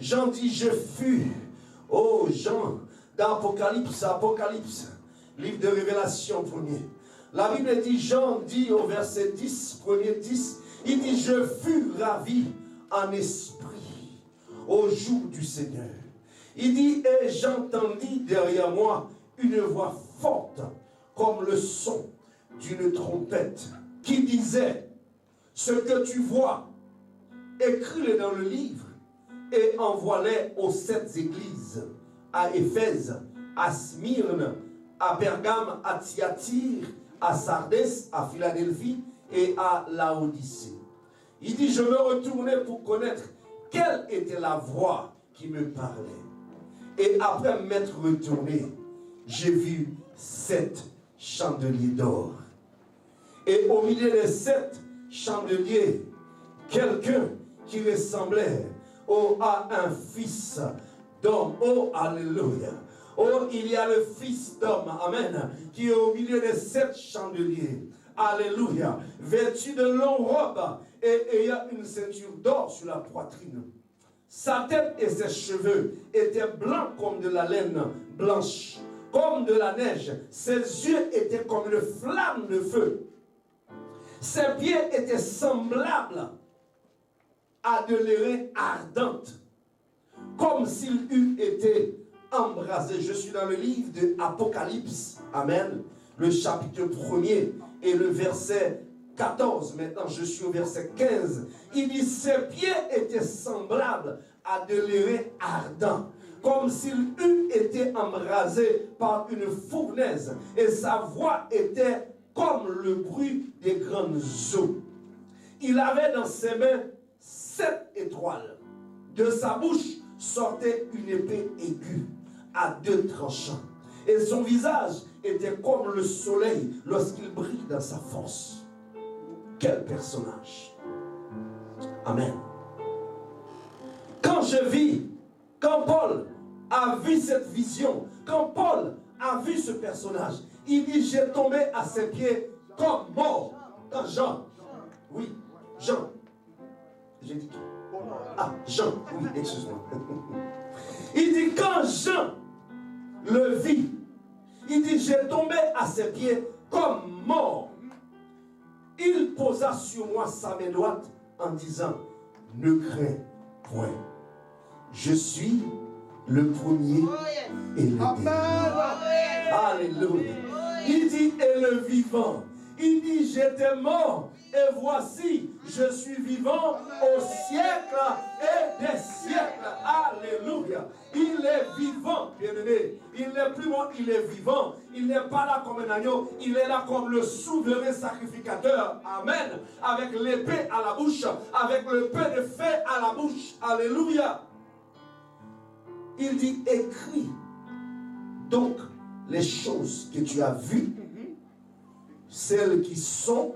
Jean dit, je fus, oh Jean, dans Apocalypse, livre de Révélation premier. La Bible dit, Jean dit au verset 10, premier 10, il dit, je fus ravi en esprit au jour du Seigneur. Il dit, et j'entendis derrière moi une voix forte, comme le son d'une trompette, qui disait, ce que tu vois, écris-le dans le livre, et envoie-les aux 7 églises, à Éphèse, à Smyrne, à Pergame, à Thyatire, à Sardis, à Philadelphie et à Laodicée. Il dit, je me retournais pour connaître quelle était la voix qui me parlait. Et après m'être retourné, j'ai vu 7 chandeliers d'or. Et au milieu des 7 chandeliers, quelqu'un qui ressemblait à un fils d'homme. Oh, alléluia. Oh, il y a le fils d'homme, amen, qui est au milieu des 7 chandeliers. Alléluia. Vêtu de longues robes et ayant une ceinture d'or sur la poitrine. Sa tête et ses cheveux étaient blancs comme de la laine blanche, comme de la neige. Ses yeux étaient comme une flamme de feu. Ses pieds étaient semblables à de l'airain ardente, comme s'il eût été embrasé. Je suis dans le livre de Apocalypse, amen, le chapitre 1er et le verset 14. Maintenant, je suis au verset 15. Il dit, ses pieds étaient semblables à de l'airain ardent, comme s'il eût été embrasé par une fournaise, et sa voix était comme le bruit des grandes eaux. Il avait dans ses mains 7 étoiles. De sa bouche sortait une épée aiguë à 2 tranchants. Et son visage était comme le soleil lorsqu'il brille dans sa force. Quel personnage! Amen. Quand Paul a vu cette vision, quand Paul a vu ce personnage, il dit, j'ai tombé à ses pieds comme mort. Quand Jean, oui, Jean, j'ai dit, Jean, oui, excuse-moi. Il dit, quand Jean le vit, il dit, j'ai tombé à ses pieds comme mort. Il posa sur moi sa main droite en disant, ne crains point. Je suis le premier et le dernier. Alléluia. Il dit, et le vivant. Il dit, j'étais mort et voici, je suis vivant au siècle et des siècles. Alléluia. Il est vivant, bien-aimé. Il n'est plus mort, il est vivant. Il n'est pas là comme un agneau, il est là comme le souverain sacrificateur. Amen. Avec l'épée à la bouche, avec le pain de fer à la bouche. Alléluia. Il dit, écris donc les choses que tu as vues, celles qui sont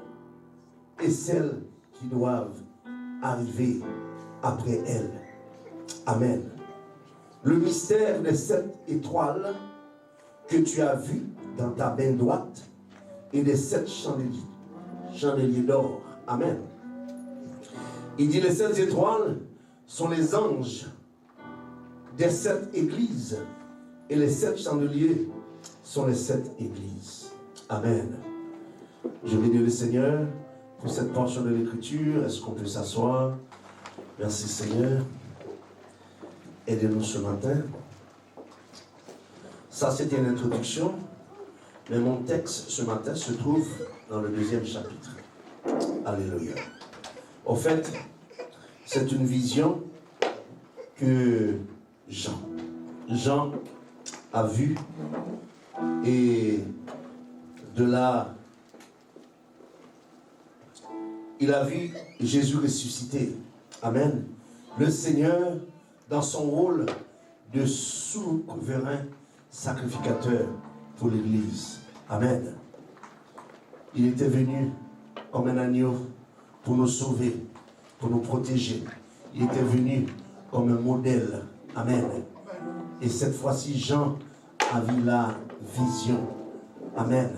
et celles qui doivent arriver après elles. Amen. Le mystère des 7 étoiles que tu as vues dans ta main droite et des 7 chandeliers d'or. Amen. Il dit, les 7 étoiles sont les anges des 7 églises et les 7 chandeliers sont les 7 églises. Amen. Je bénis le Seigneur pour cette portion de l'Écriture. Est-ce qu'on peut s'asseoir? Merci Seigneur. Aidez-nous ce matin. Ça c'était une introduction, mais mon texte ce matin se trouve dans le 2e chapitre. Alléluia. Au fait, c'est une vision que Jean a vue, et de là, il a vu Jésus ressuscité. Amen. Le Seigneur, dans son rôle de souverain sacrificateur pour l'Église. Amen. Il était venu comme un agneau pour nous sauver, pour nous protéger. Il était venu comme un modèle. Amen. Et cette fois-ci, Jean a vu la vision. Amen.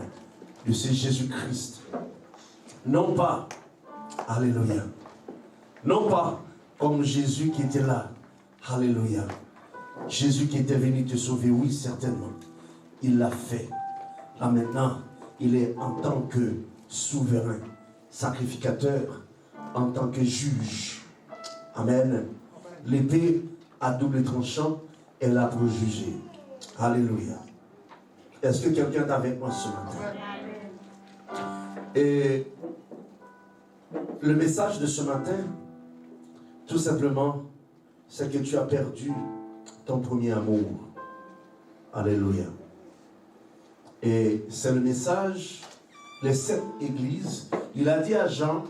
De ce Jésus-Christ. Non pas, alléluia, non pas comme Jésus qui était là. Alléluia. Jésus qui était venu te sauver, oui, certainement. Il l'a fait. Là maintenant, il est en tant que souverain, sacrificateur, en tant que juge. Amen. L'épée à double tranchant est là pour juger. Alléluia. Est-ce que quelqu'un est avec moi ce matin? Et le message de ce matin, tout simplement, c'est que tu as perdu ton premier amour. Alléluia. Et c'est le message, les 7 églises. Il a dit à Jean,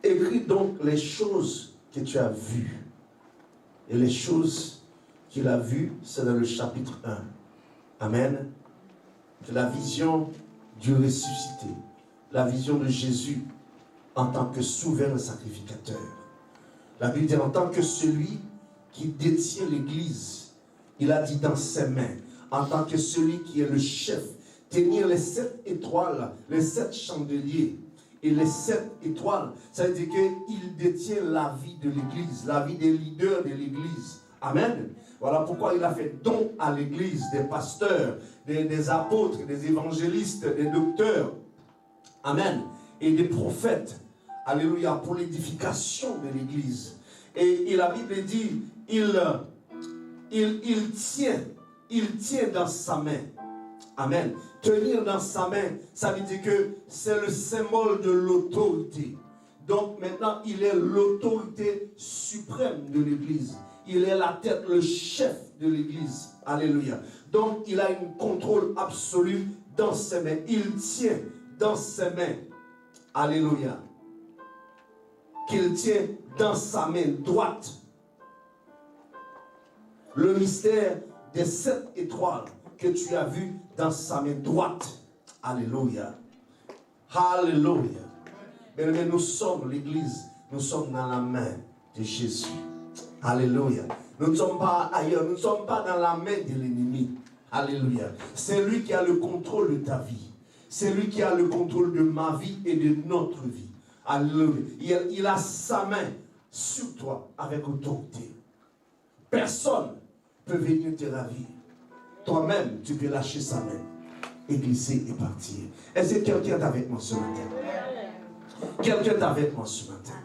écris donc les choses que tu as vues. Et les choses qu'il a vues, c'est dans le chapitre 1. Amen. C'est la vision du ressuscité. La vision de Jésus en tant que souverain sacrificateur. La Bible dit en tant que celui qui détient l'Église, il a dit dans ses mains, en tant que celui qui est le chef, tenir les 7 étoiles, les 7 chandeliers et les 7 étoiles, ça veut dire qu'il détient la vie de l'Église, la vie des leaders de l'Église. Amen. Voilà pourquoi il a fait don à l'Église, des pasteurs, des apôtres, des évangélistes, des docteurs. Amen. Et des prophètes. Alléluia. Pour l'édification de l'Église. Et la Bible dit, il tient dans sa main. Amen. Tenir dans sa main, ça veut dire que c'est le symbole de l'autorité. Donc maintenant, il est l'autorité suprême de l'Église. Il est la tête, le chef de l'Église. Alléluia. Donc, il a un contrôle absolu dans ses mains. Il tient dans ses mains. Alléluia. Qu'il tient dans sa main droite. Le mystère des 7 étoiles que tu as vu dans sa main droite. Alléluia. Alléluia. Mais nous sommes l'Église. Nous sommes dans la main de Jésus. Alléluia. Nous ne sommes pas ailleurs. Nous ne sommes pas dans la main de l'ennemi. Alléluia. C'est lui qui a le contrôle de ta vie. C'est lui qui a le contrôle de ma vie et de notre vie. Alléluia. Il a sa main sur toi avec autorité. Personne ne peut venir te ravir. Toi-même, tu peux lâcher sa main et glisser et partir. Est-ce que quelqu'un est avec moi ce matin? Quelqu'un est avec moi ce matin?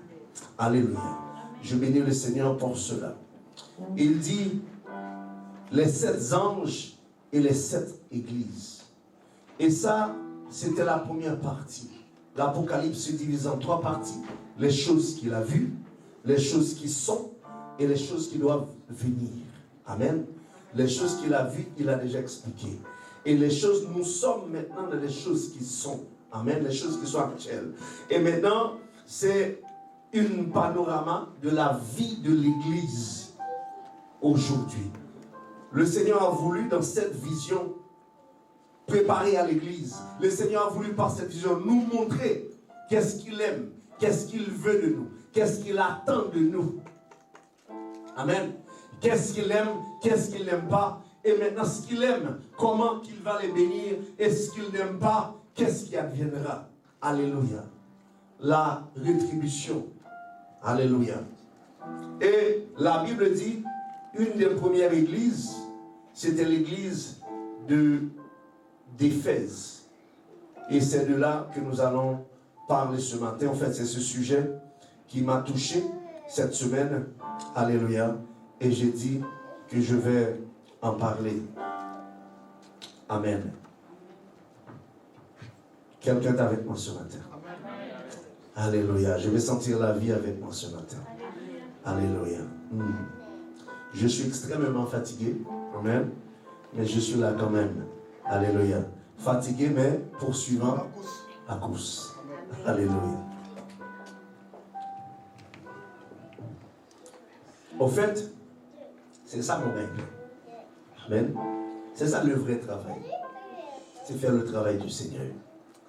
Alléluia. Je bénis le Seigneur pour cela. Il dit les 7 anges et les 7 églises. Et ça, c'était la première partie. L'Apocalypse se divise en 3 parties. Les choses qu'il a vues, les choses qui sont et les choses qui doivent venir. Amen. Les choses qu'il a vues, il a déjà expliqué. Et les choses, nous sommes maintenant dans les choses qui sont. Amen. Les choses qui sont actuelles. Et maintenant, c'est une panorama de la vie de l'Église aujourd'hui. Le Seigneur a voulu dans cette vision préparer à l'Église. Le Seigneur a voulu par cette vision nous montrer qu'est-ce qu'il aime, qu'est-ce qu'il veut de nous, qu'est-ce qu'il attend de nous. Amen. Qu'est-ce qu'il aime, qu'est-ce qu'il n'aime pas. Et maintenant ce qu'il aime, comment qu'il va les bénir. Et ce qu'il n'aime pas, qu'est-ce qui adviendra. Alléluia. La rétribution. Alléluia. Et la Bible dit, une des premières églises, c'était l'église d'Éphèse. Et c'est de là que nous allons parler ce matin. En fait, c'est ce sujet qui m'a touché cette semaine. Alléluia. Et j'ai dit que je vais en parler. Amen. Quelqu'un est avec moi ce matin? Alléluia. Je vais sentir la vie avec moi ce matin. Alléluia. Je suis extrêmement fatigué. Amen. Mais je suis là quand même. Alléluia. Fatigué, mais poursuivant la course. Alléluia. Au fait, c'est ça mon règle. Amen. C'est ça le vrai travail. C'est faire le travail du Seigneur.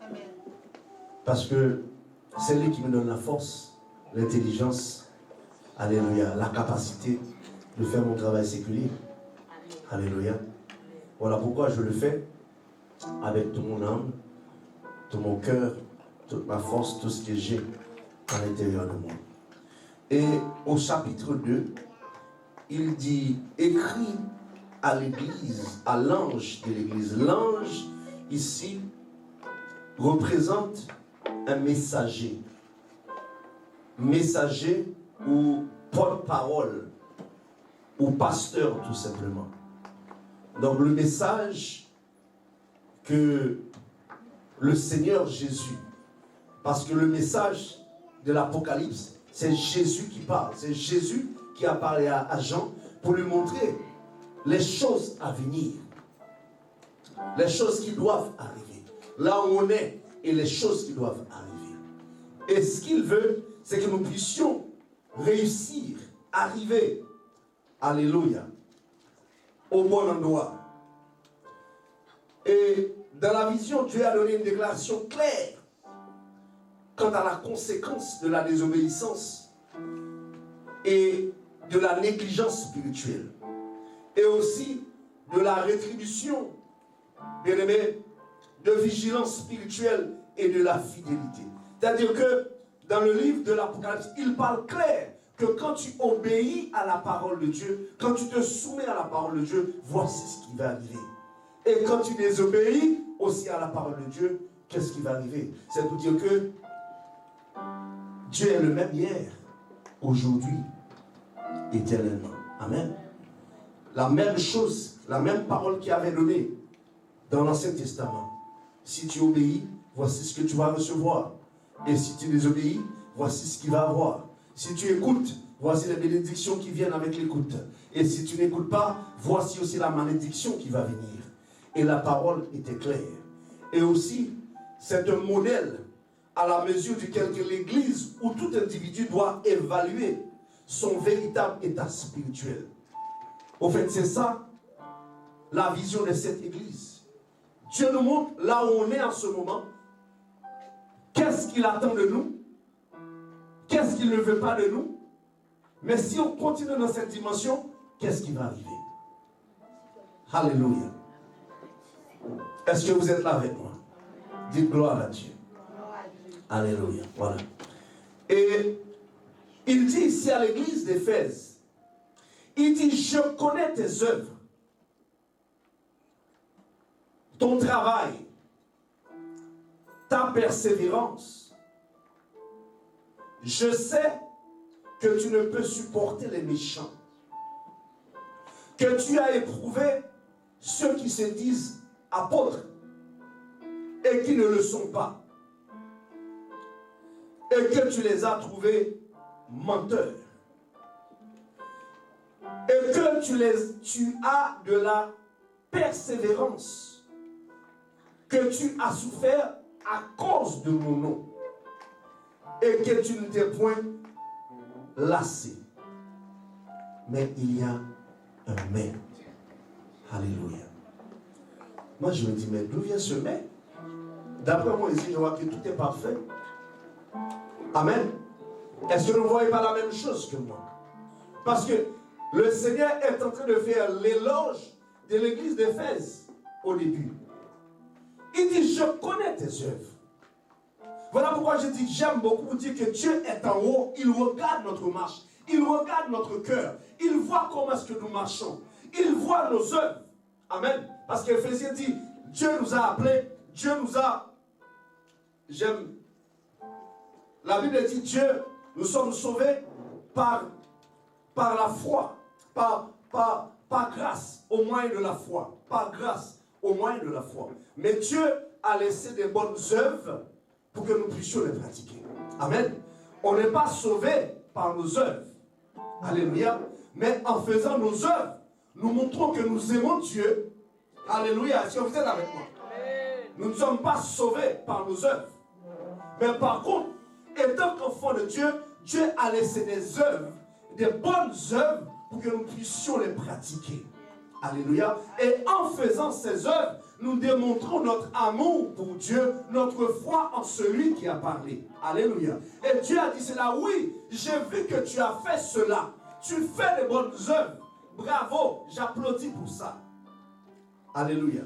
Amen. Parce que c'est lui qui me donne la force, l'intelligence, alléluia, la capacité de faire mon travail séculier. Alléluia. Voilà pourquoi je le fais avec toute mon âme, tout mon cœur, toute ma force, tout ce que j'ai à l'intérieur de moi. Et au chapitre 2, il dit, écrit à l'église, à l'ange de l'église. L'ange, ici, représente un messager. Messager ou porte-parole, ou pasteur tout simplement. Donc le message que le Seigneur Jésus, parce que le message de l'Apocalypse, c'est Jésus qui parle, c'est Jésus qui a parlé à Jean pour lui montrer les choses à venir, les choses qui doivent arriver, là où on est et les choses qui doivent arriver. Et ce qu'il veut, c'est que nous puissions réussir, arriver, alléluia, au bon endroit. Et dans la vision, Dieu a donné une déclaration claire quant à la conséquence de la désobéissance et de la négligence spirituelle. Et aussi de la rétribution, bien aimé, de vigilance spirituelle et de la fidélité. C'est-à-dire que dans le livre de l'Apocalypse, il parle clair que quand tu obéis à la parole de Dieu, quand tu te soumets à la parole de Dieu, voici ce qui va arriver. Et quand tu désobéis aussi à la parole de Dieu, qu'est-ce qui va arriver? C'est pour dire que Dieu est le même hier, aujourd'hui, éternellement. Amen. La même chose, la même parole qu'il avait donnée dans l'Ancien Testament. Si tu obéis, voici ce que tu vas recevoir. Et si tu désobéis, voici ce qu'il va avoir. Si tu écoutes, voici les bénédictions qui viennent avec l'écoute. Et si tu n'écoutes pas, voici aussi la malédiction qui va venir. Et la parole était claire. Et aussi, c'est un modèle à la mesure duquel l'Église ou tout individu doit évaluer son véritable état spirituel. Au fait, c'est ça la vision de cette Église. Dieu nous montre là où on est en ce moment. Qu'est-ce qu'il attend de nous? Qu'est-ce qu'il ne veut pas de nous? Mais si on continue dans cette dimension, qu'est-ce qui va arriver? Alléluia. Est-ce que vous êtes là avec moi? Dites gloire à Dieu. Alléluia. Voilà. Et il dit ici à l'église d'Éphèse, il dit, je connais tes œuvres, ton travail, ta persévérance. Je sais que tu ne peux supporter les méchants, que tu as éprouvé ceux qui se disent apôtres et qui ne le sont pas, et que tu les as trouvés menteurs, et que tu as de la persévérance, que tu as souffert à cause de mon nom, et que tu ne t'es point lassé. Mais il y a un mais. Alléluia. Moi je me dis, mais d'où vient ce mais? D'après moi ici, je vois que tout est parfait. Amen. Est-ce que vous ne voyez pas la même chose que moi? Parce que le Seigneur est en train de faire l'éloge de l'église d'Éphèse au début. Il dit, je connais tes œuvres. Voilà pourquoi je dis, j'aime beaucoup dire que Dieu est en haut, il regarde notre marche, il regarde notre cœur, il voit comment est-ce que nous marchons, il voit nos œuvres. Amen. Parce qu'Éphésiens dit, Dieu nous a appelés, Dieu nous a... J'aime... La Bible dit, Dieu, nous sommes sauvés par la foi, par grâce, au moyen de la foi. Par grâce, au moyen de la foi. Mais Dieu a laissé des bonnes œuvres pour que nous puissions les pratiquer. Amen. On n'est pas sauvés par nos œuvres. Alléluia. Mais en faisant nos œuvres, nous montrons que nous aimons Dieu. Alléluia. Est-ce que vous êtes avec moi? Nous ne sommes pas sauvés par nos œuvres. Mais par contre, étant qu'enfant de Dieu, Dieu a laissé des œuvres, des bonnes œuvres, pour que nous puissions les pratiquer. Alléluia. Et en faisant ces œuvres, nous démontrons notre amour pour Dieu, notre foi en celui qui a parlé. Alléluia. Et Dieu a dit cela, oui, j'ai vu que tu as fait cela. Tu fais des bonnes œuvres. Bravo, j'applaudis pour ça. Alléluia.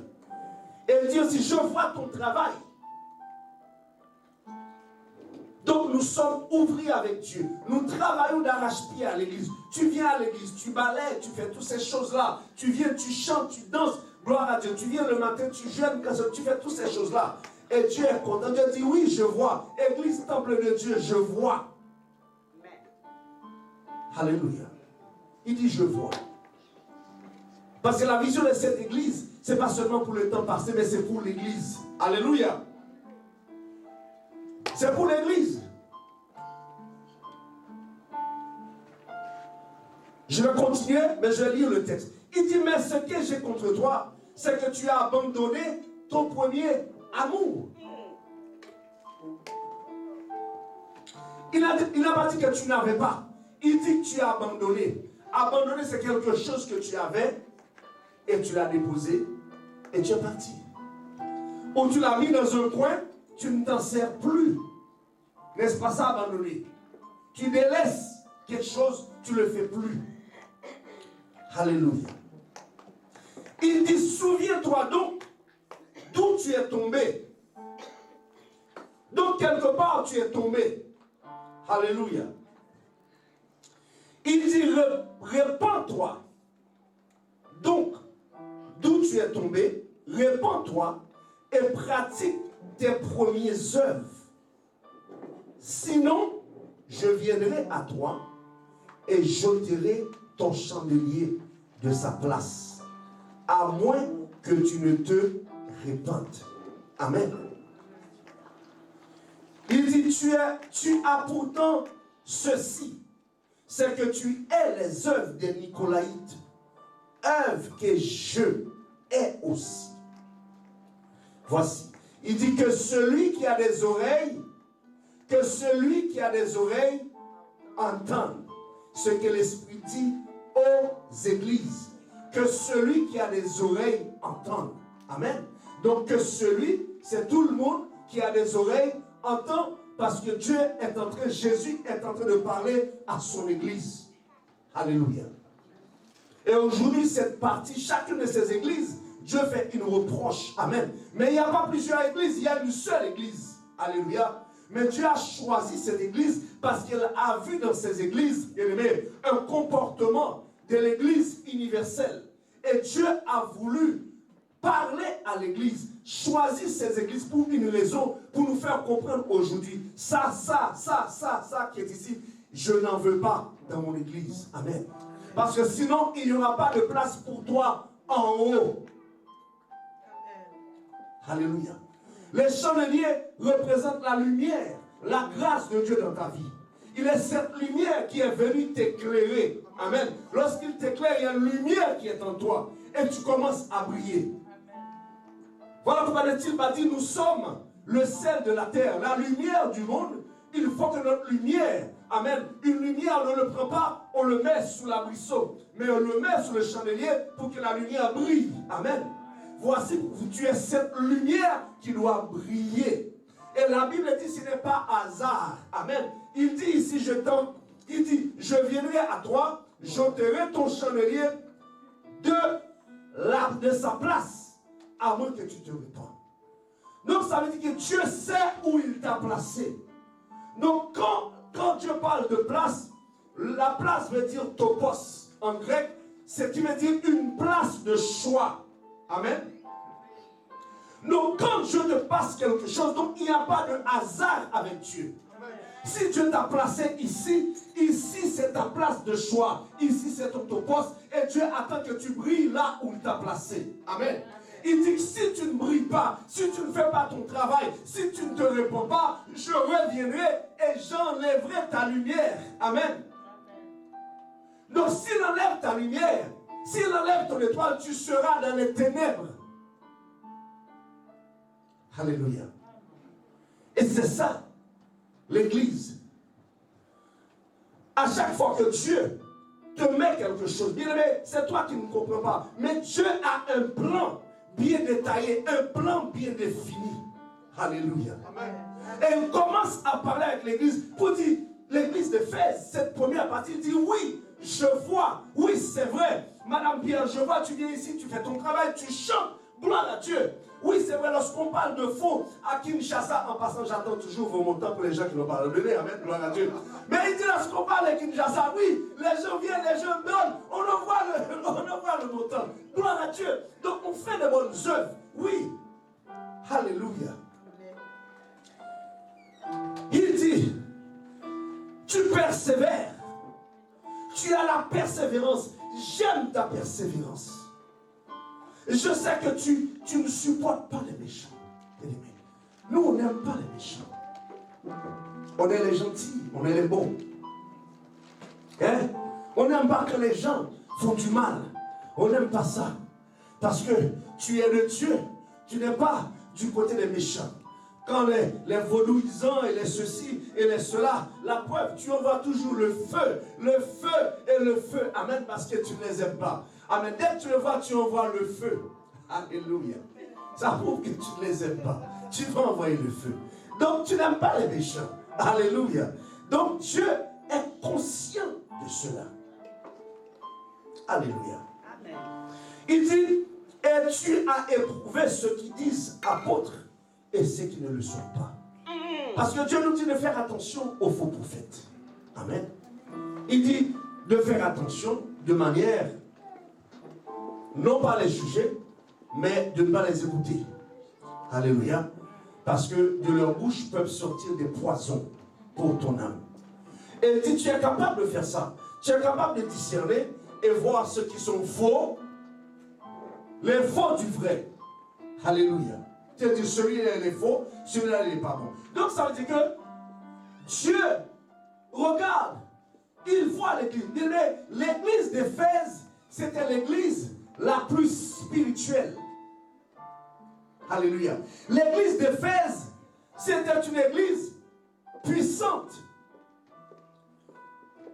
Et il dit aussi, je vois ton travail. Donc nous sommes ouvriers avec Dieu. Nous travaillons d'arrache-pied à l'église. Tu viens à l'église, tu balayes, tu fais toutes ces choses-là. Tu viens, tu chantes, tu danses. Gloire à Dieu. Tu viens le matin, tu jeûnes, tu fais toutes ces choses-là. Et Dieu est content. Dieu dit, oui, je vois. Église, temple de Dieu, je vois. Alléluia. Il dit, je vois. Parce que la vision de cette église, ce n'est pas seulement pour le temps passé, mais c'est pour l'église. Alléluia. C'est pour l'église. Je vais continuer, mais je vais lire le texte. Il dit, mais ce que j'ai contre toi, c'est que tu as abandonné ton premier amour. Il n'a pas dit que tu n'avais pas. Il dit que tu as abandonné. Abandonner, c'est quelque chose que tu avais et tu l'as déposé et tu es parti. Ou tu l'as mis dans un coin, tu ne t'en sers plus. N'est-ce pas ça, abandonner? Tu délaisses quelque chose, tu ne le fais plus. Alléluia. Il dit, souviens-toi donc d'où tu es tombé. Donc, quelque part, tu es tombé. Alléluia. Il dit, répands-toi. Donc, d'où tu es tombé, répands-toi et pratique tes premières œuvres. Sinon, je viendrai à toi et j'ôterai ton chandelier de sa place, à moins que tu ne te répandes. Amen. Il dit, tu as pourtant ceci, c'est que tu es les œuvres des Nicolaïtes, œuvres que je ai aussi. Voici, il dit que celui qui a des oreilles, entende ce que l'Esprit dit aux églises. Que celui qui a des oreilles entende. Amen. Donc que celui, c'est tout le monde qui a des oreilles, entend, parce que Dieu est en train, Jésus est en train de parler à son église. Alléluia. Et aujourd'hui, cette partie, chacune de ces églises, Dieu fait une reproche. Amen. Mais il n'y a pas plusieurs églises, il y a une seule église. Alléluia. Mais Dieu a choisi cette église parce qu'il a vu dans ces églises, bien-aimés, un comportement de l'église universelle. Et Dieu a voulu parler à l'église, choisir ces églises pour une raison, pour nous faire comprendre aujourd'hui, ça qui est ici, je n'en veux pas dans mon église. Amen. Parce que sinon, il n'y aura pas de place pour toi en haut. Alléluia. Les chandeliers représentent la lumière, la grâce de Dieu dans ta vie. Il est cette lumière qui est venue t'éclairer. Amen. Lorsqu'il t'éclaire, il y a une lumière qui est en toi. Et tu commences à briller. Voilà pourquoi n'est-il pas dit, nous sommes le sel de la terre, la lumière du monde. Il faut que notre lumière, amen, une lumière, on ne le prend pas, on le met sous l'abrisseau, mais on le met sous le chandelier pour que la lumière brille. Amen. Voici, tu es cette lumière qui doit briller. Et la Bible dit, ce n'est pas hasard. Amen. Il dit ici, je viendrai à toi, j'ôterai ton chandelier de sa place, à moins que tu te répandes. Donc ça veut dire que Dieu sait où il t'a placé. Donc quand Dieu parle de place, la place veut dire topos. En grec, c'est qui veut dire une place de choix. Amen. Donc quand Dieu te passe quelque chose, donc il n'y a pas de hasard avec Dieu. Si Dieu t'a placé ici c'est ta place de choix. Ici c'est ton poste. Et Dieu attend que tu brilles là où il t'a placé. Amen. Il dit que si tu ne brilles pas, si tu ne fais pas ton travail, si tu ne te réponds pas, je reviendrai et j'enlèverai ta lumière. Amen. Donc s'il enlève ta lumière, s'il enlève ton étoile, tu seras dans les ténèbres. Alléluia. Et c'est ça, l'église. À chaque fois que Dieu te met quelque chose. Bien aimé, c'est toi qui ne comprends pas. Mais Dieu a un plan bien détaillé, un plan bien défini. Alléluia. Amen. Et il commence à parler avec l'église pour dire, l'église d'Éphèse, cette première partie, il dit oui, je vois, oui c'est vrai. Madame Pierre, je vois, tu viens ici, tu fais ton travail, tu chantes, gloire à Dieu. Oui, c'est vrai, lorsqu'on parle de faux à Kinshasa, en passant, j'attends toujours vos montants pour les gens qui n'ont pas donné, amen, gloire à Dieu. Mais il dit, lorsqu'on parle à Kinshasa, oui, les gens viennent, les gens donnent, on envoie le montant, gloire à Dieu. Donc, on fait de bonnes œuvres, oui. Alléluia. Il dit, tu persévères, tu as la persévérance, j'aime ta persévérance. Je sais que tu ne supportes pas les méchants. Nous, on n'aime pas les méchants. On est les gentils, on est les bons. Hein? On n'aime pas que les gens font du mal. On n'aime pas ça. Parce que tu es le Dieu. Tu n'es pas du côté des méchants. Quand les vaudouisants et les ceci et les cela, la preuve, tu envoies toujours le feu et le feu. Amen, parce que tu ne les aimes pas. Amen. Dès que tu le vois, tu envoies le feu. Alléluia. Ça prouve que tu ne les aimes pas. Tu vas envoyer le feu. Donc, tu n'aimes pas les méchants. Alléluia. Donc, Dieu est conscient de cela. Alléluia. Amen. Il dit, et tu as éprouvé ceux qui disent apôtres et ceux qui ne le sont pas. Parce que Dieu nous dit de faire attention aux faux prophètes. Amen. Il dit de faire attention de manière, non pas les juger, mais de ne pas les écouter. Alléluia. Parce que de leur bouche peuvent sortir des poisons pour ton âme. Et il dit, tu es capable de faire ça. Tu es capable de discerner et voir ceux qui sont faux, les faux du vrai. Alléluia. Tu dis, celui-là il est faux, celui-là il n'est pas bon. Donc ça veut dire que Dieu regarde, il voit l'église. L'église d'Éphèse, c'était l'église la plus spirituelle. Alléluia. L'église d'Éphèse, c'était une église puissante.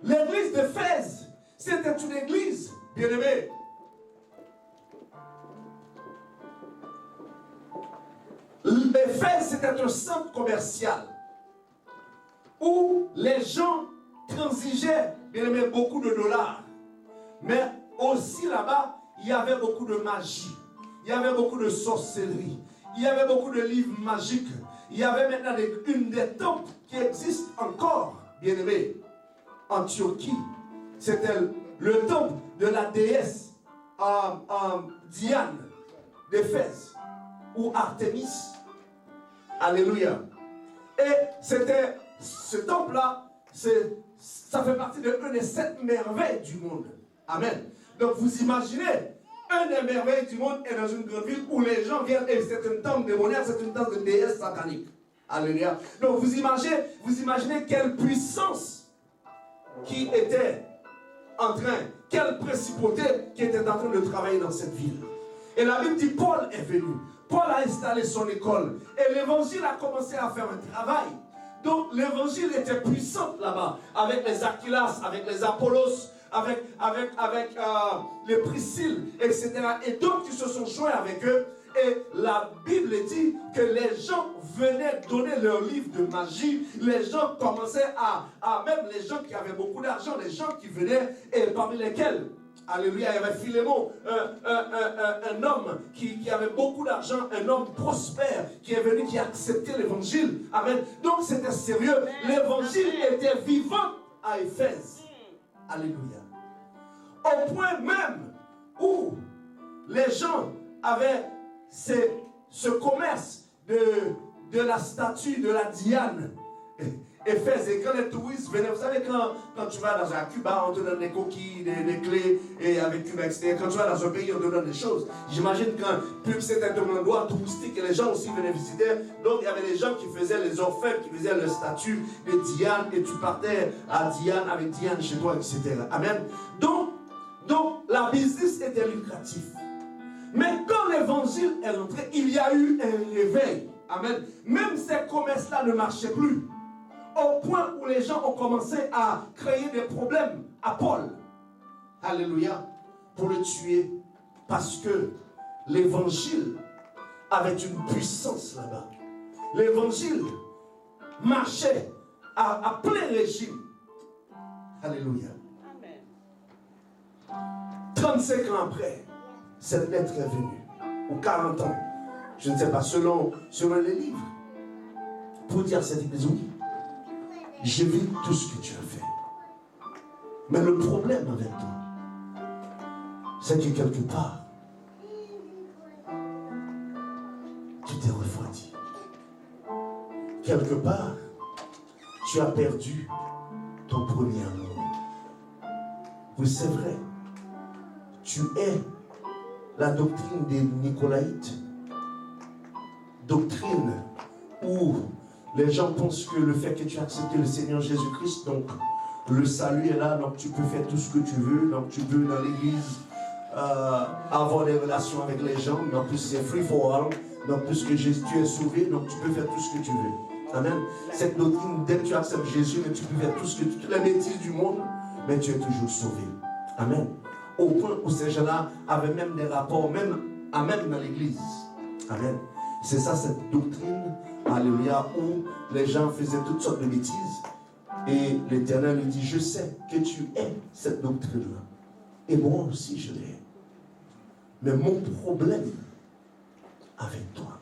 L'église d'Éphèse, c'était une église bien-aimée. Éphèse, c'était un centre commercial où les gens transigeaient, bien aimé, beaucoup de dollars. Mais aussi là-bas, il y avait beaucoup de magie. Il y avait beaucoup de sorcellerie. Il y avait beaucoup de livres magiques. Il y avait maintenant une des temples qui existe encore, bien aimé, en Turquie. C'était le temple de la déesse Diane d'Éphèse, ou Artémis. Alléluia. Et c'était ce temple-là, ça fait partie de une des 7 merveilles du monde. Amen. Donc vous imaginez, une des merveilles du monde est dans une grande ville où les gens viennent et c'est une temple démoniaque, c'est une temple de déesse satanique. Alléluia. Donc vous imaginez quelle puissance qui était en train, quelle principauté qui était en train de travailler dans cette ville. Et la Bible dit, Paul est venu. Paul a installé son école. Et l'évangile a commencé à faire un travail. Donc l'évangile était puissant là-bas. Avec les Aquilas, avec les Apollos, avec les Priscilles, etc. Et donc ils se sont joints avec eux. Et la Bible dit que les gens venaient donner leur livre de magie. Les gens commençaient même les gens qui avaient beaucoup d'argent, les gens qui venaient, et parmi lesquels, alléluia, il y avait Philémon, un homme qui avait beaucoup d'argent, un homme prospère, qui est venu, qui a accepté l'évangile. Amen. Donc c'était sérieux. L'évangile était vivant à Éphèse. Alléluia. Au point même où les gens avaient ce commerce de la statue de la Diane. Éphèse, et quand les touristes venaient, vous savez, quand tu vas dans un Cuba, on te donne des coquilles, des clés, et avec Cuba, etc. Quand tu vas dans un pays, on te donne des choses. J'imagine que c'était un endroit touristique et les gens aussi venaient visiter. Donc il y avait des gens qui faisaient les orfèvres, qui faisaient les statues de Diane, et tu partais à Diane, avec Diane chez toi, etc. Amen. Donc la business était lucratif. Mais quand l'évangile est rentré, il y a eu un réveil. Amen. Même ces commerces-là ne marchaient plus. Au point où les gens ont commencé à créer des problèmes à Paul. Alléluia. Pour le tuer. Parce que l'évangile avait une puissance là-bas. L'évangile marchait à plein régime. Alléluia. Amen. 35 ans après, cette lettre est venue. Ou 40 ans. Je ne sais pas, selon les livres. Pour dire à cette église, oui, j'ai vu tout ce que tu as fait. Mais le problème avec toi, c'est que quelque part, tu t'es refroidi. Quelque part, tu as perdu ton premier amour. Oui, c'est vrai. Tu es la doctrine des Nicolaïtes. Doctrine où les gens pensent que le fait que tu as accepté le Seigneur Jésus-Christ, donc le salut est là, donc tu peux faire tout ce que tu veux, donc tu peux dans l'église avoir des relations avec les gens, donc plus c'est free for all, donc puisque tu es sauvé, donc tu peux faire tout ce que tu veux. Amen. Cette doctrine, dès que tu acceptes Jésus, mais tu peux faire toutes les bêtises du monde, mais tu es toujours sauvé. Amen. Au point où ces gens-là avaient même des rapports, même dans l'église. Amen. C'est ça, cette doctrine, alléluia, où les gens faisaient toutes sortes de bêtises. Et l'Éternel lui dit, je sais que tu es cette doctrine-là. Et moi aussi, je l'ai. Mais mon problème avec toi,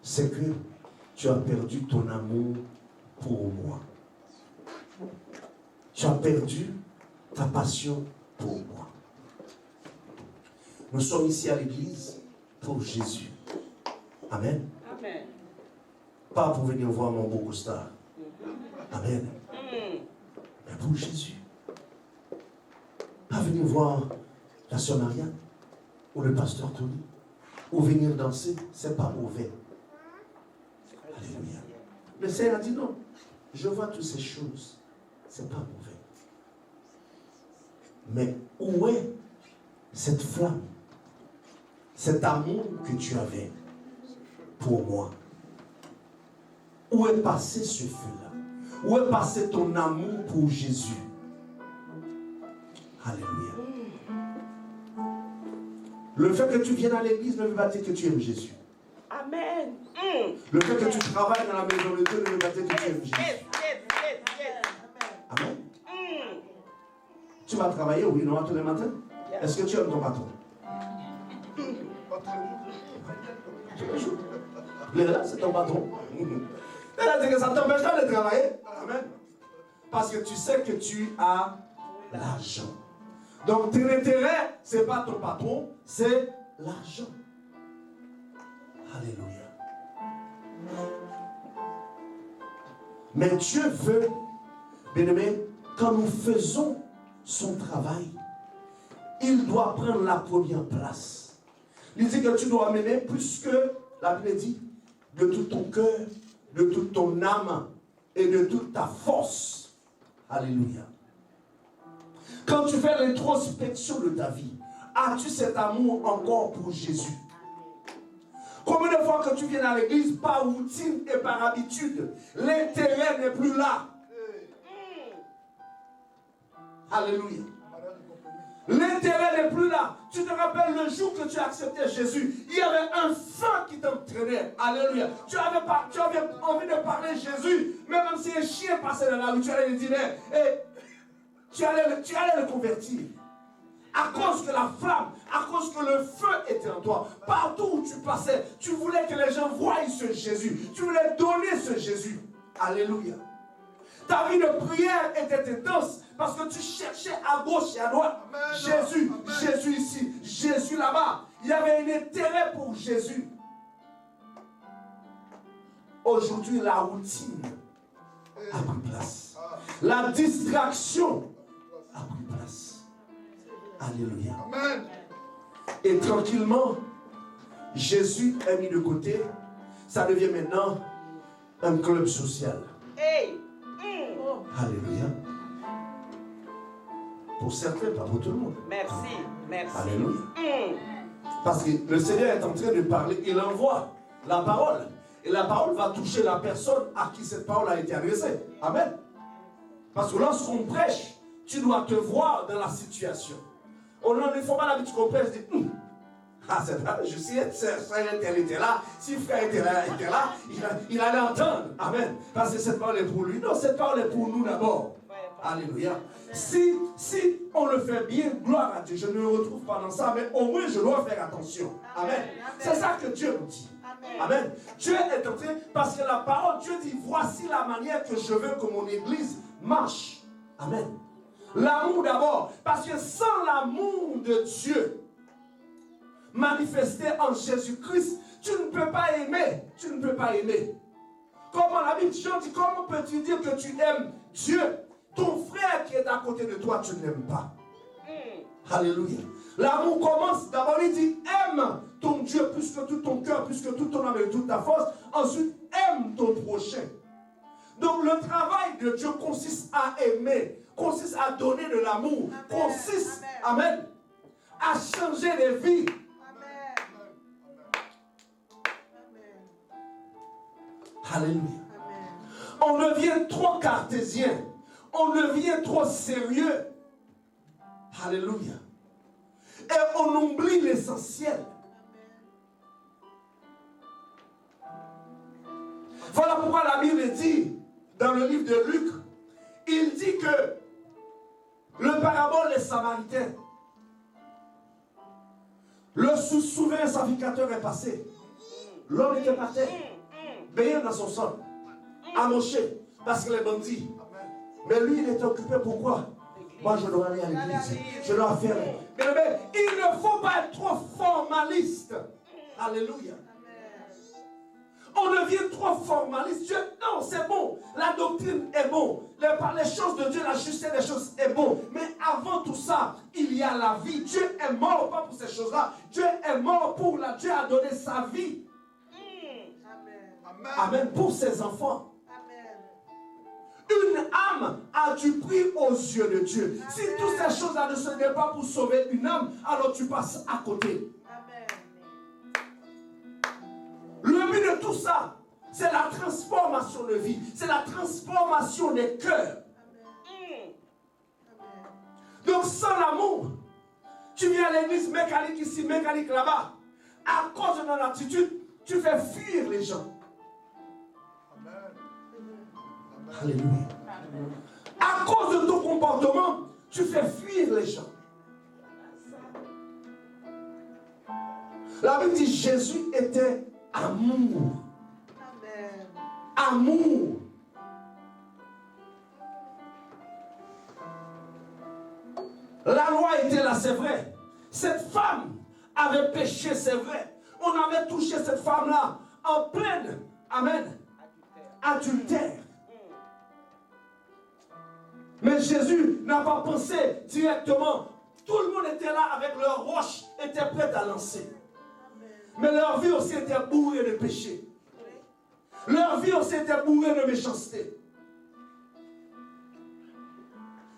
c'est que tu as perdu ton amour pour moi. Tu as perdu ta passion pour moi. Nous sommes ici à l'église pour Jésus. Amen. Amen. Pas pour venir voir mon beau costard. Amen. Mais pour Jésus. Pas venir voir la sœur Marianne ou le pasteur Tony ou venir danser, c'est pas mauvais. Alléluia. Le Seigneur a dit non. Je vois toutes ces choses. C'est pas mauvais. Mais où est cette flamme? Cet amour que tu avais pour moi? Où est passé ce feu-là? Où est passé ton amour pour Jésus? Alléluia. Le fait que tu viennes à l'église ne veut pas dire que tu aimes Jésus. Amen. Le fait que tu travailles dans la maison de Dieu ne veut pas dire que tu aimes Jésus. Amen. Tu vas travailler, oui, non, tous les matins? Est-ce que tu aimes ton patron? Tous les jours. Là, c'est ton patron. C'est-à-dire que ça t'empêche pas de travailler. Amen. Parce que tu sais que tu as l'argent. Donc, ton intérêt, ce n'est pas ton patron, c'est l'argent. Alléluia. Mais Dieu veut, bien-aimé, quand nous faisons son travail, il doit prendre la première place. Il dit que tu dois m'aimer plus que, la Bible dit, de tout ton cœur, de toute ton âme et de toute ta force. Alléluia. Quand tu fais l'introspection de ta vie, as-tu cet amour encore pour Jésus? Combien de fois que tu viens à l'église par routine et par habitude, l'intérêt n'est plus là. Alléluia. L'intérêt n'est plus là. Tu te rappelles le jour que tu as accepté Jésus, il y avait un feu qui t'entraînait. Alléluia. Tu avais envie de parler Jésus, même si un chien passait dans la rue, tu allais le dire, et tu allais le convertir. À cause que la flamme, à cause que le feu était en toi, partout où tu passais, tu voulais que les gens voient ce Jésus. Tu voulais donner ce Jésus. Alléluia. Ta vie de prière était intense parce que tu cherchais à gauche et à droite. Amen. Jésus, Amen. Jésus ici, Jésus là-bas. Il y avait un intérêt pour Jésus. Aujourd'hui, la routine a pris place. La distraction a pris place. Alléluia. Amen. Et tranquillement, Jésus est mis de côté. Ça devient maintenant un club social. Hey. Alléluia. Pour certains, pas pour tout le monde. Merci, merci. Alléluia. Parce que le Seigneur est en train de parler, il envoie la parole. Et la parole va toucher la personne à qui cette parole a été adressée. Amen. Parce que lorsqu'on prêche, tu dois te voir dans la situation. On ne faut pas l'habitude qu'on presse, dit, ah, c'est pas, je sais, frère était là, si frère était là, il allait entendre. Amen. Parce que cette parole est pour lui. Non, cette parole est pour nous d'abord. Alléluia. Si on le fait bien, gloire à Dieu. Je ne me retrouve pas dans ça, mais au moins je dois faire attention. Amen. C'est ça que Dieu nous dit. Amen. Dieu est en train, parce que la parole, Dieu dit, voici la manière que je veux que mon église marche. Amen. L'amour d'abord, parce que sans l'amour de Dieu manifesté en Jésus-Christ, tu ne peux pas aimer. Tu ne peux pas aimer. Comment la Bible dit, comment peux-tu dire que tu aimes Dieu? Ton frère qui est à côté de toi, tu ne l'aimes pas. Alléluia. L'amour commence, d'abord il dit, aime ton Dieu plus que tout ton cœur, plus que toute ton âme et toute ta force. Ensuite, aime ton prochain. Donc le travail de Dieu consiste à aimer, consiste à donner de l'amour, consiste, amen, à changer les vies. Alléluia. On devient trop cartésien. On devient trop sérieux. Alléluia. Et on oublie l'essentiel. Voilà pourquoi la Bible dit, dans le livre de Luc, il dit que le parabole des Samaritains, le souverain sacrificateur est passé. L'homme était par terre, baigné dans son sang, amoché, parce que les bandits. Mais lui, il était occupé, pourquoi? Moi, je dois aller à l'église. Je dois faire. Mais il ne faut pas être trop formaliste. Alléluia. On devient trop formaliste. Dieu, non, c'est bon. La doctrine est bon. Les choses de Dieu, la justice des choses est bon. Mais avant tout ça, il y a la vie. Dieu est mort pas pour ces choses-là. Dieu est mort pour la. Dieu a donné sa vie. Amen. Amen. Pour ses enfants. Une âme a du prix aux yeux de Dieu. Amen. Si toutes ces choses-là ne sont pas pour sauver une âme, alors tu passes à côté. Amen. Le but de tout ça, c'est la transformation de vie. C'est la transformation des cœurs. Amen. Donc sans l'amour, tu viens à l'église mécanique ici, mécanique là-bas. À cause de ton attitude, tu fais fuir les gens. Alléluia. À cause de ton comportement, tu fais fuir les gens. La Bible dit Jésus était amour. Amen. Amour. La loi était là, c'est vrai. Cette femme avait péché, c'est vrai. On avait touché cette femme-là en pleine, amen, adultère. Mais Jésus n'a pas pensé directement. Tout le monde était là avec leur roche, était prêt à lancer. Mais leur vie aussi était bourrée de péché. Leur vie aussi était bourrée de méchanceté.